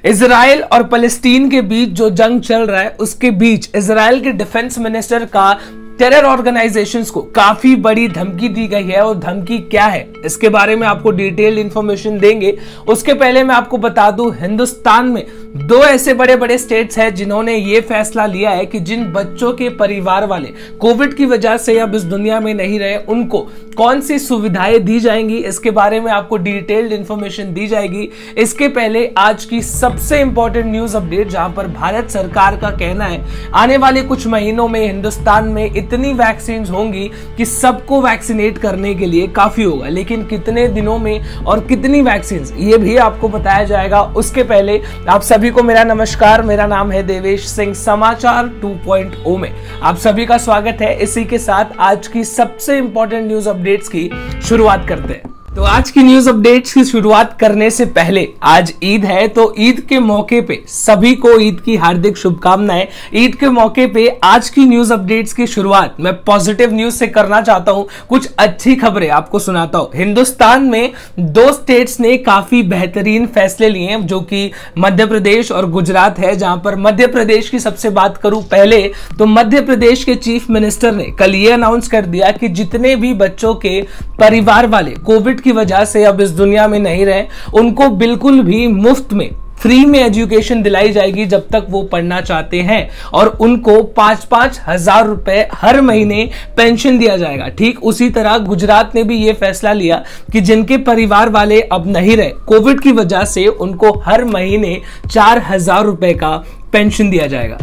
Israel और फलस्तीन के बीच जो जंग चल रहा है उसके बीच इजराइल के डिफेंस मिनिस्टर का टेरर ऑर्गेनाइजेशंस को काफी बड़ी धमकी दी गई है। और धमकी क्या है इसके बारे में आपको डिटेल्ड इंफॉर्मेशन देंगे। उसके पहले मैं आपको बता दूं, हिंदुस्तान में दो ऐसे बड़े बड़े स्टेट्स हैं जिन्होंने ये फैसला लिया है कि जिन बच्चों के परिवार वाले कोविड की वजह से अब इस दुनिया में नहीं रहे उनको कौन सी सुविधाएं दी जाएंगी, इसके बारे में आपको डिटेल्ड इंफॉर्मेशन दी जाएगी। इसके पहले आज की सबसे इंपॉर्टेंट न्यूज अपडेट, जहां पर भारत सरकार का कहना है आने वाले कुछ महीनों में हिंदुस्तान में इतनी वैक्सीन होंगी कि सबको वैक्सीनेट करने के लिए काफी होगा, लेकिन कितने दिनों में और कितनी वैक्सीन ये भी आपको बताया जाएगा। उसके पहले आप सभी को मेरा नमस्कार, मेरा नाम है देवेश सिंह। समाचार 2.0 में आप सभी का स्वागत है। इसी के साथ आज की सबसे इंपॉर्टेंट न्यूज अपडेट्स की शुरुआत करते हैं। तो आज की न्यूज अपडेट्स की शुरुआत करने से पहले आज ईद है, तो ईद के मौके पे सभी को ईद की हार्दिक शुभकामनाएं। ईद के मौके पे आज की न्यूज अपडेट्स की शुरुआत मैं पॉजिटिव न्यूज से करना चाहता हूं। कुछ अच्छी खबरें आपको सुनाता हूं। हिंदुस्तान में दो स्टेट्स ने काफी बेहतरीन फैसले लिए हैं, जो कि मध्य प्रदेश और गुजरात है। जहां पर मध्य प्रदेश की सबसे बात करूं पहले, तो मध्य प्रदेश के चीफ मिनिस्टर ने कल ये अनाउंस कर दिया कि जितने भी बच्चों के परिवार वाले कोविड की वजह से अब इस दुनिया में नहीं रहे, उनको बिल्कुल भी मुफ्त में फ्री में एजुकेशन दिलाई जाएगी जब तक वो पढ़ना चाहते हैं, और उनको 5-5 हजार रुपए हर महीने पेंशन दिया जाएगा। ठीक उसी तरह गुजरात ने भी ये फैसला लिया कि जिनके परिवार वाले अब नहीं रहे कोविड की वजह से, उनको हर महीने 4,000 रुपए का पेंशन दिया जाएगा।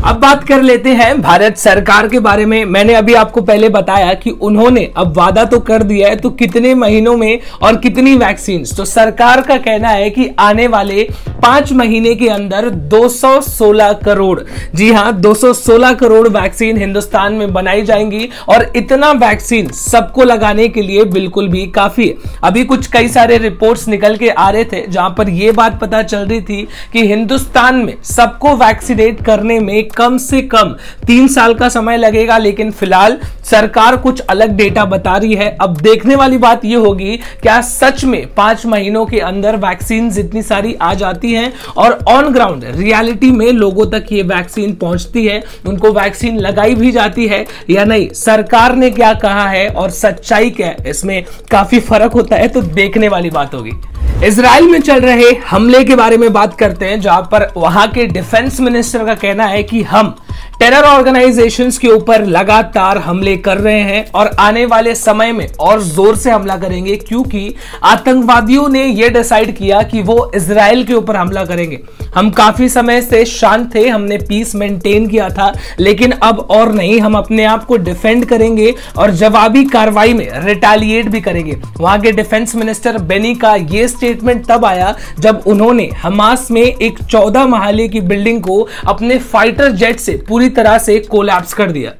अब बात कर लेते हैं भारत सरकार के बारे में। मैंने अभी आपको पहले बताया कि उन्होंने अब वादा तो कर दिया है, तो कितने महीनों में और कितनी वैक्सीन। तो सरकार का कहना है कि आने वाले 5 महीने के अंदर 216 करोड़, जी हां 216 करोड़ वैक्सीन हिंदुस्तान में बनाई जाएंगी, और इतना वैक्सीन सबको लगाने के लिए बिल्कुल भी काफी है। अभी कुछ कई सारे रिपोर्ट्स निकल के आ रहे थे जहां पर यह बात पता चल रही थी कि हिंदुस्तान में सबको वैक्सीनेट करने में कम से कम 3 साल का समय लगेगा, लेकिन फिलहाल सरकार कुछ अलग डेटा बता रही है। अब देखने वाली बात यह होगी क्या सच में 5 महीनों के अंदर वैक्सीन इतनी सारी आ जाती हैं और ऑन ग्राउंड रियलिटी में लोगों तक ये वैक्सीन पहुंचती है, उनको वैक्सीन लगाई भी जाती है या नहीं। सरकार ने क्या कहा है और सच्चाई क्या है, इसमें काफी फर्क होता है, तो देखने वाली बात होगी। इजराइल में चल रहे हमले के बारे में बात करते हैं, जहां पर वहां के डिफेंस मिनिस्टर का कहना है कि हम टेरर ऑर्गेनाइजेशंस के ऊपर लगातार हमले कर रहे हैं और आने वाले समय में और जोर से हमला करेंगे, क्योंकि आतंकवादियों ने यह डिसाइड किया कि वो इजराइल के ऊपर हमला करेंगे। हम काफी समय से शांत थे, हमने पीस मेंटेन किया था, लेकिन अब और नहीं, हम अपने आप को डिफेंड करेंगे और जवाबी कार्रवाई में रिटेलिएट भी करेंगे। वहां के डिफेंस मिनिस्टर बेनी का यह स्टेटमेंट तब आया जब उन्होंने हमास में एक 14 महले की बिल्डिंग को अपने फाइटर जेट से पूरी तरह से कोलैप्स कर दिया।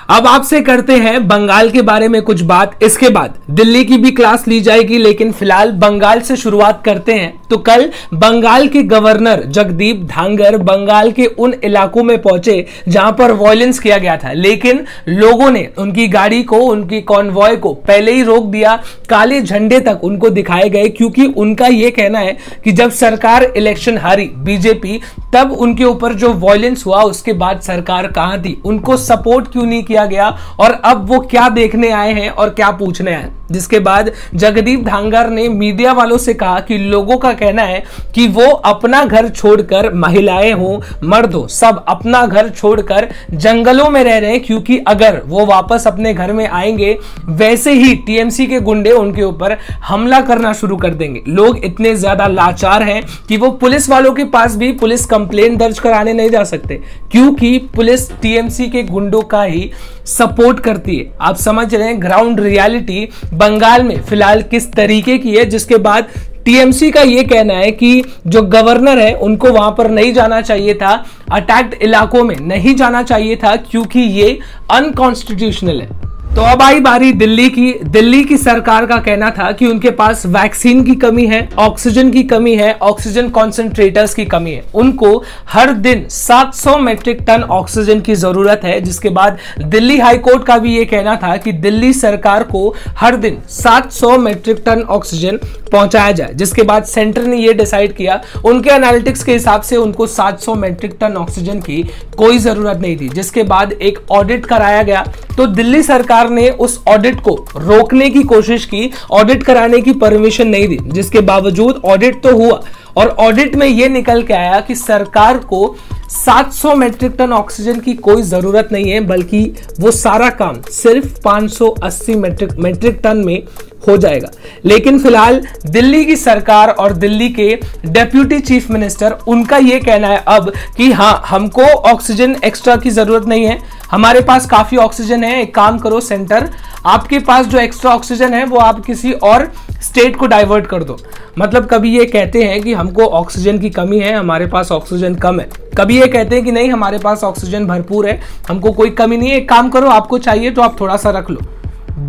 अब आपसे करते हैं बंगाल के बारे में कुछ बात, इसके बाद दिल्ली की भी क्लास ली जाएगी, लेकिन फिलहाल बंगाल से शुरुआत करते हैं। तो कल बंगाल के गवर्नर जगदीप धांगर बंगाल के उन इलाकों में पहुंचे जहां पर वायलेंस किया गया था, लेकिन लोगों ने उनकी गाड़ी को, उनकी कॉन्वॉय को पहले ही रोक दिया। काले झंडे तक उनको दिखाए गए, क्योंकि उनका यह कहना है कि जब सरकार इलेक्शन हारी बीजेपी, तब उनके ऊपर जो वायलेंस हुआ उसके बाद सरकार कहां थी, उनको सपोर्ट क्यों नहीं किया गया, और अब वो क्या देखने आए हैं और क्या पूछने आए। जिसके बाद जगदीप धांगर ने मीडिया वालों से कहा कि लोगों का कहना है कि वो अपना घर छोड़कर, महिलाएं हो मर्द हो सब अपना घर छोड़कर जंगलों में रह रहे हैं, क्योंकि अगर वो वापस अपने घर में आएंगे वैसे ही टीएमसी के गुंडे उनके ऊपर हमला करना शुरू कर देंगे। लोग इतने ज्यादा लाचार हैं कि वो पुलिस वालों के पास भी पुलिस कंप्लेंट दर्ज कराने नहीं जा सकते, क्योंकि पुलिस टीएमसी के गुंडों का ही सपोर्ट करती है। आप समझ रहे हैं, ग्राउंड रियलिटी बंगाल में फिलहाल किस तरीके की है, जिसके बाद टीएमसी का यह कहना है कि जो गवर्नर है उनको वहां पर नहीं जाना चाहिए था, अटैक्ड इलाकों में नहीं जाना चाहिए था क्योंकि ये अनकॉन्स्टिट्यूशनल है। तो अब आई बारी दिल्ली की। दिल्ली की सरकार का कहना था कि उनके पास वैक्सीन की कमी है, ऑक्सीजन की कमी है, ऑक्सीजन कॉन्सेंट्रेटर्स की कमी है। उनको हर दिन 700 मीट्रिक टन ऑक्सीजन की जरूरत है, जिसके बाद दिल्ली हाईकोर्ट का भी ये कहना था कि दिल्ली सरकार को हर दिन 700 मीट्रिक टन ऑक्सीजन पहुंचाया जाए, जिसके बाद सेंटर ने ये डिसाइड किया, उनके एनालिटिक्स के हिसाब से उनको 700 मीट्रिक टन ऑक्सीजन की कोई जरूरत नहीं थी, जिसके बाद एक ऑडिट कराया गया। तो दिल्ली सरकार ने उस ऑडिट को रोकने की कोशिश की, ऑडिट कराने की परमिशन नहीं दी, जिसके बावजूद ऑडिट तो हुआ और ऑडिट में यह निकल के आया कि सरकार को 700 मीट्रिक टन ऑक्सीजन की कोई जरूरत नहीं है, बल्कि वो सारा काम सिर्फ 580 मीट्रिक टन में हो जाएगा। लेकिन फिलहाल दिल्ली की सरकार और दिल्ली के डेप्यूटी चीफ मिनिस्टर, उनका यह कहना है अब कि हाँ, हमको ऑक्सीजन एक्स्ट्रा की जरूरत नहीं है, हमारे पास काफी ऑक्सीजन है। एक काम करो सेंटर, आपके पास जो एक्स्ट्रा ऑक्सीजन है वो आप किसी और स्टेट को डाइवर्ट कर दो। मतलब कभी ये कहते हैं कि हमको ऑक्सीजन की कमी है, हमारे पास ऑक्सीजन कम है, कभी ये कहते हैं कि नहीं हमारे पास ऑक्सीजन भरपूर है, हमको कोई कमी नहीं है, एक काम करो आपको चाहिए तो आप थोड़ा सा रख लो।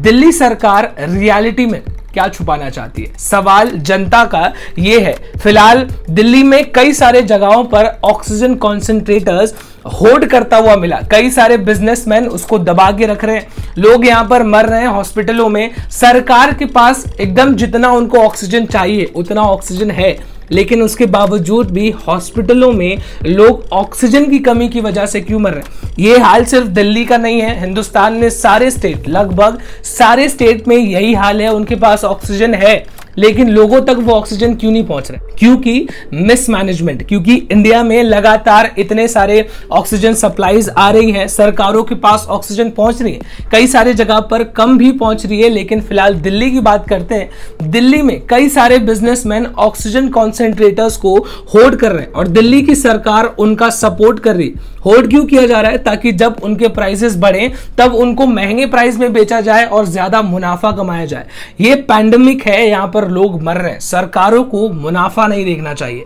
दिल्ली सरकार रियलिटी में क्या छुपाना चाहती है, सवाल जनता का ये है। फिलहाल दिल्ली में कई सारे जगहों पर ऑक्सीजन कॉन्सेंट्रेटर्स होल्ड करता हुआ मिला, कई सारे बिजनेसमैन उसको दबा के रख रहे हैं, लोग यहां पर मर रहे हैं हॉस्पिटलों में। सरकार के पास एकदम जितना उनको ऑक्सीजन चाहिए उतना ऑक्सीजन है, लेकिन उसके बावजूद भी हॉस्पिटलों में लोग ऑक्सीजन की कमी की वजह से क्यों मर रहे हैं। ये हाल सिर्फ दिल्ली का नहीं है, हिंदुस्तान में सारे स्टेट, लगभग सारे स्टेट में यही हाल है। उनके पास ऑक्सीजन है लेकिन लोगों तक वो ऑक्सीजन क्यों नहीं पहुंच रहे, क्योंकि मिसमैनेजमेंट, क्योंकि इंडिया में लगातार इतने सारे ऑक्सीजन सप्लाईज आ रही हैं, सरकारों के पास ऑक्सीजन पहुंच रही है, कई सारे जगह पर कम भी पहुंच रही है। लेकिन फिलहाल दिल्ली की बात करते हैं, दिल्ली में कई सारे बिजनेसमैन ऑक्सीजन कॉन्सेंट्रेटर्स को होल्ड कर रहे हैं और दिल्ली की सरकार उनका सपोर्ट कर रही है। होल्ड क्यों किया जा रहा है, ताकि जब उनके प्राइसेस बढ़े तब उनको महंगे प्राइस में बेचा जाए और ज्यादा मुनाफा कमाया जाए। ये पैंडेमिक है, यहां पर लोग मर रहे हैं, सरकारों को मुनाफा नहीं देखना चाहिए।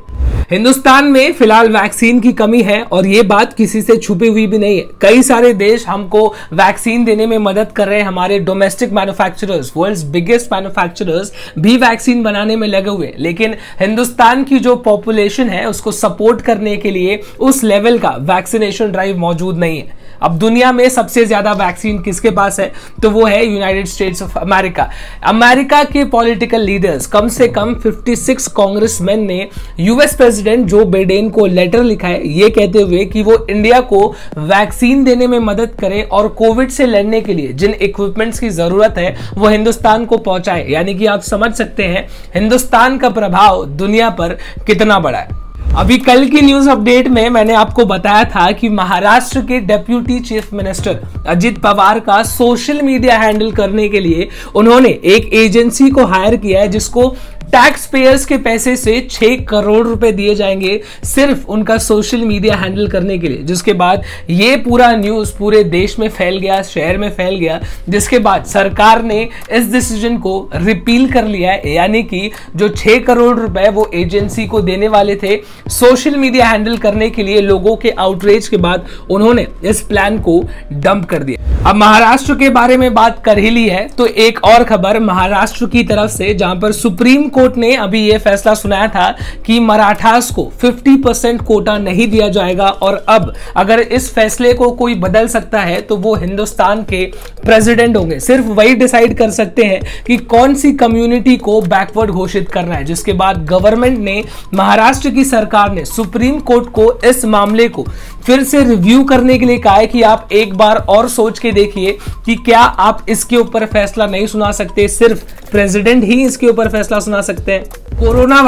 हिंदुस्तान में फिलहाल वैक्सीन की कमी है और ये बात किसी से छुपी हुई भी नहीं है। कई सारे देश हमको वैक्सीन देने में मदद कर रहे हैं, हमारे domestic manufacturers, world's biggest manufacturers भी वैक्सीन बनाने में लगे हुए हैं। लेकिन हिंदुस्तान की जो पॉपुलेशन है उसको सपोर्ट करने के लिए उस लेवल का वैक्सीनेशन ड्राइव मौजूद नहीं है। अब दुनिया में सबसे ज्यादा वैक्सीन किसके पास है, तो वो है United states of America. America के पॉलिटिकल लीडर्स, कम से कम 56 कांग्रेसमैन ने यूएस प्रेसिडेंट जो बाइडेन को लेटर लिखा है, ये कहते हुए कि वो इंडिया को वैक्सीन देने में मदद करे और कोविड से लड़ने के लिए जिन इक्विपमेंट्स की जरूरत है वो हिंदुस्तान को पहुंचाए। यानी कि आप समझ सकते हैं हिंदुस्तान का प्रभाव दुनिया पर कितना बड़ा है। अभी कल की न्यूज अपडेट में मैंने आपको बताया था कि महाराष्ट्र के deputy chief minister Ajit Pawar का सोशल मीडिया हैंडल करने के लिए उन्होंने एक एजेंसी को हायर किया है, जिसको टैक्स पेयर्स के पैसे से 6 करोड़ रुपए दिए जाएंगे सिर्फ उनका सोशल मीडिया हैंडल करने के लिए। जिसके बाद ये पूरा न्यूज पूरे देश में फैल गया, शहर में फैल गया, जिसके बाद सरकार ने इस डिसीजन को रिपील कर लिया है। यानी कि जो 6 करोड़ रुपए वो एजेंसी को देने वाले थे सोशल मीडिया हैंडल करने के लिए, लोगों के आउटरीच के बाद उन्होंने इस प्लान को डंप कर दिया। अब महाराष्ट्र के बारे में बात कर ही ली है तो एक और खबर महाराष्ट्र की तरफ से, जहां पर सुप्रीम कोर्ट ने अभी यह फैसला सुनाया था कि मराठास को 50% कोटा नहीं दिया जाएगा और अब अगर इस फैसले को कोई बदल सकता है तो वो हिंदुस्तान के प्रेसिडेंट होंगे। सिर्फ वही डिसाइड कर सकते हैं कि कौन सी कम्युनिटी को बैकवर्ड घोषित करना है। जिसके बाद गवर्नमेंट ने, महाराष्ट्र की सरकार ने सुप्रीम कोर्ट को इस मामले को फिर से रिव्यू करने के लिए कहा है कि आप एक बार और सोच के देखिए कि क्या आप इसके ऊपर फैसला नहीं सुना सकते, सिर्फ प्रेसिडेंट ही इसके ऊपर फैसला सुना सकते हैं। कोरोना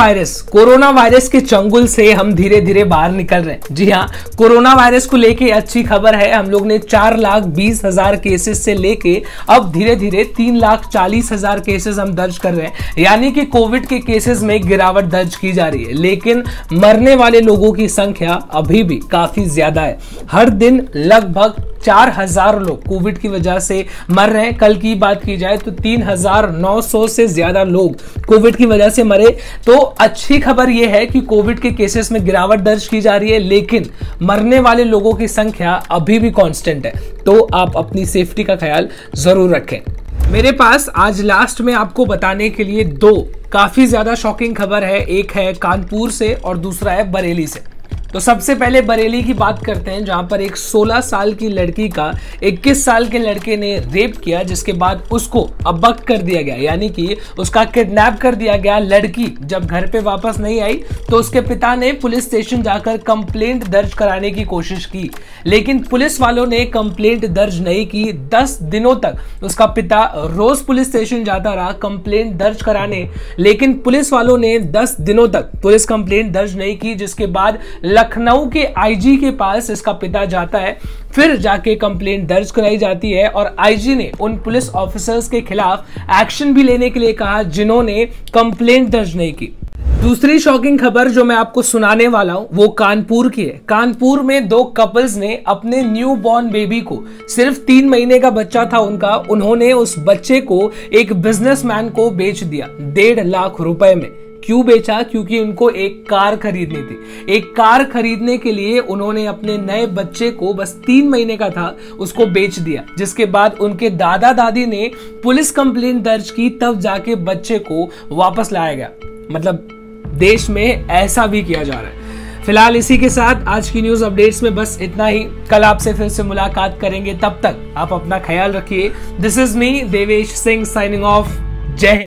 वायरस के चंगुल से हम धीरे धीरे बाहर निकल रहे हैं। जी हाँ, कोरोना वायरस को लेके अच्छी खबर है, हम लोग ने 4,20,000 केसेस से लेके अब धीरे धीरे 3,40,000 केसेस हम दर्ज कर रहे हैं। यानी कि कोविड के केसेस में गिरावट दर्ज की जा रही है, लेकिन मरने वाले लोगों की संख्या अभी भी काफी ज्यादा है। हर दिन लगभग 4000 लोग कोविड की वजह से मर रहे हैं। कल की बात की जाए तो 3900 से ज्यादा लोग कोविड की वजह से मरे। तो अच्छी खबर यह है कि कोविड के केसेस में गिरावट दर्ज की जा रही है, लेकिन मरने वाले लोगों की संख्या अभी भी कांस्टेंट है। तो आप अपनी सेफ्टी का ख्याल जरूर रखें। मेरे पास आज लास्ट में आपको बताने के लिए दो काफी ज्यादा शॉकिंग खबर है। एक है कानपुर से और दूसरा है बरेली से। तो सबसे पहले बरेली की बात करते हैं, जहां पर एक 16 साल की लड़की का 21 साल के लड़के ने रेप किया, जिसके बाद उसको अबक कर दिया गया, यानी कि उसका किडनैप कर दिया गया। लड़की जब घर पे वापस नहीं आई तो उसके पिता ने पुलिस स्टेशन जाकर कंप्लेंट दर्ज कराने की कोशिश की, लेकिन पुलिस वालों ने कंप्लेंट दर्ज नहीं की। 10 दिनों तक उसका पिता रोज पुलिस स्टेशन जाता रहा कंप्लेंट दर्ज कराने, लेकिन पुलिस वालों ने 10 दिनों तक पुलिस कंप्लेंट दर्ज नहीं की। जिसके बाद लखनऊ के आईजी के पास इसका पिता जाता है, फिर जाके कंप्लेंट दर्ज कराई जाती है और आईजी ने उन पुलिस ऑफिसर्स के खिलाफ एक्शन भी लेने के लिए कहा जिन्होंने कंप्लेंट दर्ज नहीं की। दूसरी शॉकिंग खबर जो मैं आपको सुनाने वाला हूं वो कानपुर की है। कानपुर में दो कपल्स ने अपने न्यू बॉर्न बेबी को, सिर्फ 3 महीने का बच्चा था उनका, उन्होंने उस बच्चे को एक बिजनेसमैन को बेच दिया 1.5 लाख रुपए में। क्यों बेचा? क्योंकि उनको एक कार खरीदनी थी। एक कार खरीदने के लिए उन्होंने अपने नए बच्चे को, बस 3 महीने का था, उसको बेच दिया। जिसके बाद उनके दादा दादी ने पुलिस कंप्लेंट दर्ज की, तब जाके बच्चे को वापस लाया गया। मतलब देश में ऐसा भी किया जा रहा है। फिलहाल इसी के साथ आज की न्यूज अपडेट्स में बस इतना ही। कल आपसे फिर से मुलाकात करेंगे, तब तक आप अपना ख्याल रखिए। This is me Devesh Singh signing off. जय हिंद।